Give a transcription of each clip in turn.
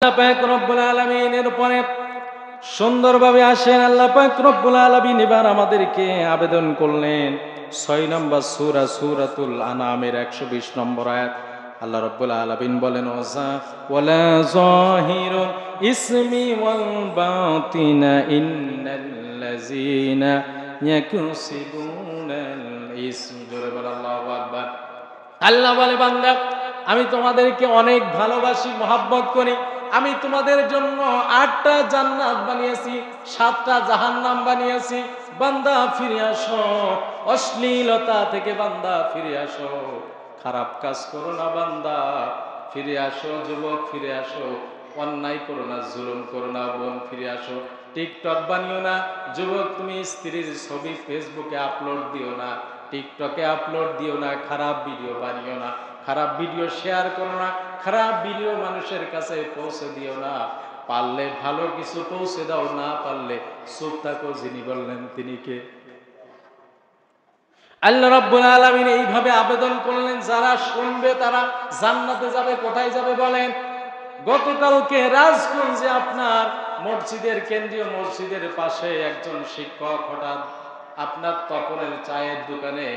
আল্লাহ পাক রব্বুল আলামিনের উপরে সুন্দরভাবে আসেন। আল্লাহ পাক রব্বুল আলামিন এবার আমাদেরকে আবেদন করলেন 6 নম্বর সূরা সূরাতুল আনামের 120 নম্বর আয়াত। আল্লাহ রব্বুল আলামিন বলেন ওয়ালা যাহিরু ইসমি ওয়াল বাতিনা ইন্নাল্লাযীনা ইয়াকসিবুনাল ইসম। জোরে বল আল্লাহু আকবার। আল্লাহ বলে বান্দা, আমি তোমাদেরকে অনেক ভালোবাসি, মহব্বত করি। আমি তোমাদের জন্য 8টা জান্নাত বানিয়েছি, 7টা জাহান্নাম বানিয়েছি। বান্দা ফিরে আসো, অশ্লীলতা থেকে বান্দা ফিরে আসো, খারাপ কাজ করো না বান্দা ফিরে আসো। যুবক ফিরে আসো, অন্যায় করো না, জুলুম করো না। বোন ফিরে আসো, টিকটক বানিও না। যুবক তুমি স্ত্রীর ছবি ফেসবুকে আপলোড দিও না, টিকটকে আপলোড দিও না, খারাপ ভিডিও বানিও না, খারাপ ভিডিও শেয়ার করো না, খারাপ ভিডিও মানুষের কাছে পৌঁছে দিও না। পারলে ভালো কিছু পৌঁছে দাও, না পারলে চুপ থাকো। যিনি বললেন তিনি কে? আল্লাহ রাব্বুল আলামিন এইভাবে আবেদন করলেন, যারা শুনবে তারা জান্নাতে যাবে। কোথায় যাবে বলেন? গতকালকে রাজগঞ্জে আপনার মসজিদের, কেন্দ্রীয় মসজিদের পাশে একজন শিক্ষক হঠাৎ আপনার তপনের চায়ের দোকানে,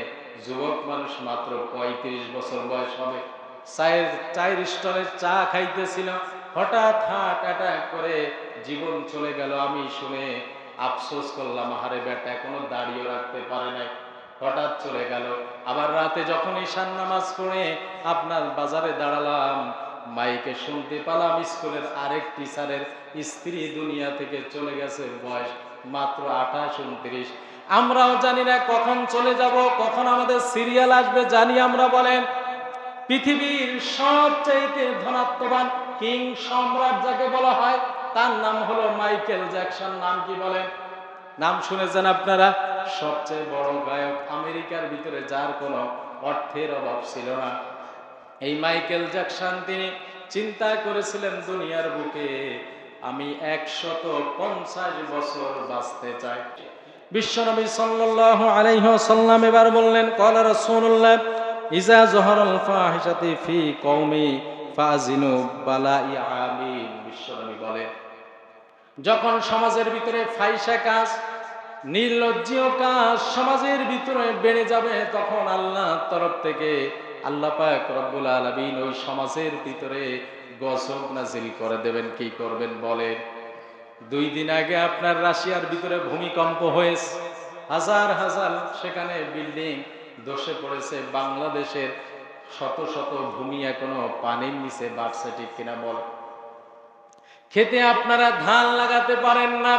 যুবক মানুষ মাত্র 35 বছর বয়স হবে, চায়ের স্টলে চা খাইতেছিল, হঠাৎ হার্ট অ্যাটাক করে জীবন চলে গেল। আমি শুনে আফসোস করলাম, আহারে বেটা এখনো দাঁড়িয়ে রাখতে পারে নাই, হঠাৎ চলে গেল। আবার রাতে যখন ঈশান নামাজ পড়ে আপনার বাজারে দাঁড়ালাম, মাইকে শুনতে পেলাম স্কুলের আরেক টিচারের স্ত্রী দুনিয়া থেকে চলে গেছে, বয়স মাত্র 28-29। আমরাও জানি না কখন চলে যাব, কখন আমাদের সিরিয়াল আসবে, জানি আমরা। বলেন, পৃথিবীর সবচাইতে ধনাত্মবান কিং, সম্রাট যাকে বলা হয়, তার নাম হলো মাইকেল জ্যাকসন। নাম কি বলেন? নাম শুনেছেন আপনারা? সবচেয়ে বড় গায়ক আমেরিকার ভিতরে, যার কোনো অর্থের অভাব ছিল না। এই মাইকেল জ্যাকসন তিনি চিন্তা করেছিলেন, দুনিয়ার বুকে আমি 150 বছর বাঁচতে চাই। বিশ্বনবী সাল্লাল্লাহু আলাইহি ওয়াসাল্লাম এবার বললেন, ক্বালা রাসূলুল্লাহ ইজা যহারাল ফাহিশাতু ফি কওমি ফাজিনু বালাই আমিন। বিশ্বনবী বলেন, যখন সমাজের ভিতরে ফাহিশা কাজ, নির্লজ্জীয় কাজ সমাজের ভিতরে বেড়ে যাবে, তখন আল্লাহর তরফ থেকে আল্লাহ পাক রব্বুল আলামিন ওই সমাজের ভিতরে গজব নাজিল করে দেবেন। কি করবেন বলেন? 2 দিন আগে আপনার রাশিয়ার ভিতরে ভূমিকম্প হয়েছে, হাজার হাজার সেখানে বিল্ডিং ধসে পড়েছে। বাংলাদেশের শত শত ভূমি এখনো পানির নিচে বাড়ছে, ঠিক কিনা বল? খেতে আপনারা ধান লাগাতে পারেন না,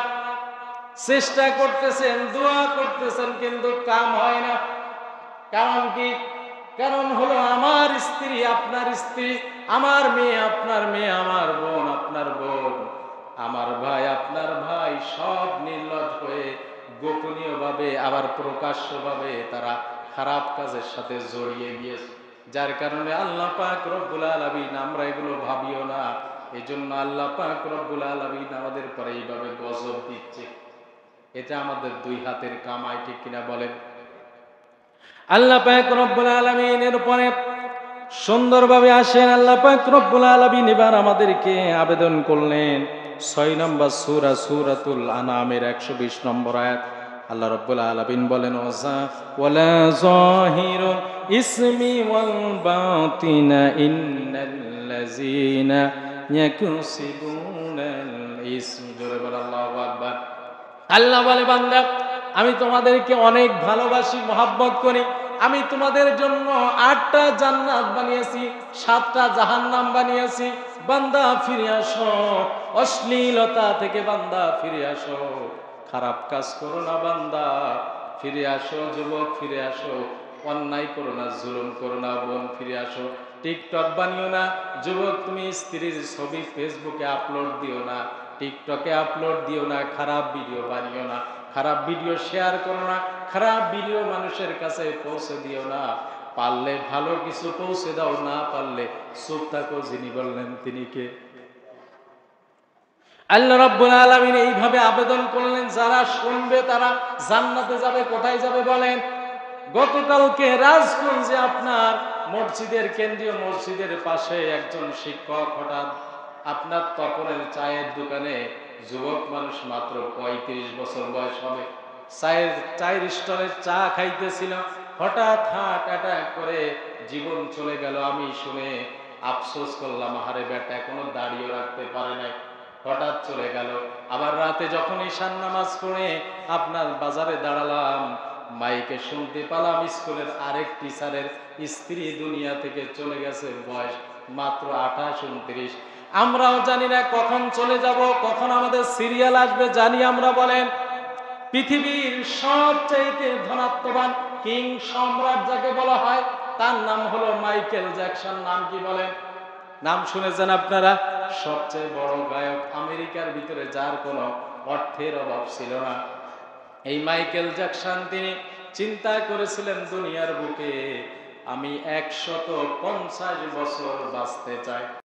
চেষ্টা করতেছেন, দোয়া করতেছেন, কিন্তু কাম হয় না। কারণ কি? কারণ হলো আমার স্ত্রী আপনার স্ত্রী, আমার মেয়ে আপনার মেয়ে, আমার বোন আপনার বোন, আমার ভাই আপনার ভাই, সব নির্লজ্জ হয়ে গোপনীয় ভাবে আবার প্রকাশ্য ভাবে তারা খারাপ কাজের সাথে জড়িয়ে গিয়েছে। যার কারণে আল্লাহ পাক রব্বুল আলামিন, আমরা এগুলো ভাবিও না, এজন্য আল্লাহ পাক রব্বুল আলামিন আমাদের পরে এইভাবে গজব দিচ্ছে। এটা আমাদের 2 হাতের কামাই, ঠিক কিনা বলেন? আল্লাহ পাক রব্বুল আলামিনের উপরে সুন্দরভাবে আসেন। আল্লাহ পাক রব্বুল আলামিন এবার আমাদেরকে আবেদন করলেন 6 নম্বর সূরা সূরাতুল আনামের 120 নম্বর আয়াত। আল্লাহ রব্বুল আলামিন বলেন ওয়ালা যাহিরু ইসমি ওয়াল বাতিনা ইন্নাল্লাযীনা ইয়াকসিবুনাল ইসম। জোরে বল আল্লাহু আকবার। আল্লাহ বলে বান্দা, আমি তোমাদেরকে অনেক ভালোবাসি, মহব্বত করি। আমি তোমাদের জন্য 8টা জান্নাত বানিয়েছি, 7টা জাহান্নাম বানিয়েছি। বান্দা ফিরে আসো, অশ্লীলতা থেকে বান্দা ফিরে আসো, খারাপ কাজ করো না বান্দা ফিরে আসো। যুবক ফিরে আসো, অন্যায় করো না, জুলুম করো না। বোন ফিরে আসো, টিকটক বানিও না। যুবক তুমি স্ত্রীর ছবি ফেসবুকে আপলোড দিও না, টিকটকে আপলোড দিও না, খারাপ ভিডিও বানিও না, খারাপ ভিডিও শেয়ার করো না, খারাপ ভিডিও মানুষের কাছে পৌঁছে দিও না। পারলে ভালো কিছু পৌঁছে দাও, না পারলে চুপ থাকো। যিনি বললেন তিনি কে? আল্লাহ রাব্বুল আলামিন এইভাবে আবেদন করলেন, যারা শুনবে তারা জান্নাতে যাবে। কোথায় যাবে বলেন? গতকালকে রাজগঞ্জে আপনার মসজিদের, কেন্দ্রীয় মসজিদের পাশে একজন শিক্ষক হঠাৎ আপনার তপনের চায়ের দোকানে যুবক মানুষ মাত্র ৩৫ বছর বয়স হবে, চায়ের স্টলে চা খাইতেছিল, হঠাৎ হার্ট অ্যাটাক করে জীবন চলে গেল। আমি শুনে আফসোস করলাম, আহারে বেটা এখনো দাঁড়িয়ে রাখতে পারে নাই, হঠাৎ চলে গেল। আবার রাতে যখন ঈশান নামাজ পড়ে আপনার বাজারে দাঁড়ালাম, মাইকে শুনতে পেলাম স্কুলের আরেক টিচারের স্ত্রী দুনিয়া থেকে চলে গেছে, বয়স মাত্র 28-29। আমরাও জানি না কখন চলে যাব, কখন আমাদের সিরিয়াল আসবে জানি আমরা। বলেন, পৃথিবীর সবচাইতে ধনাত্মবান কিং সম্রাট যাকে বলা হয়, তার নাম হলো মাইকেল জ্যাকসন। নাম কি বলেন? নাম শুনেছেন আপনারা? সবচেয়ে বড় গায়ক আমেরিকার ভিতরে, যার কোনো অর্থের অভাব ছিল না। এই মাইকেল জ্যাকসন তিনি চিন্তা করেছিলেন, দুনিয়ার বুকে আমি 150 বছর বাঁচতে চাই।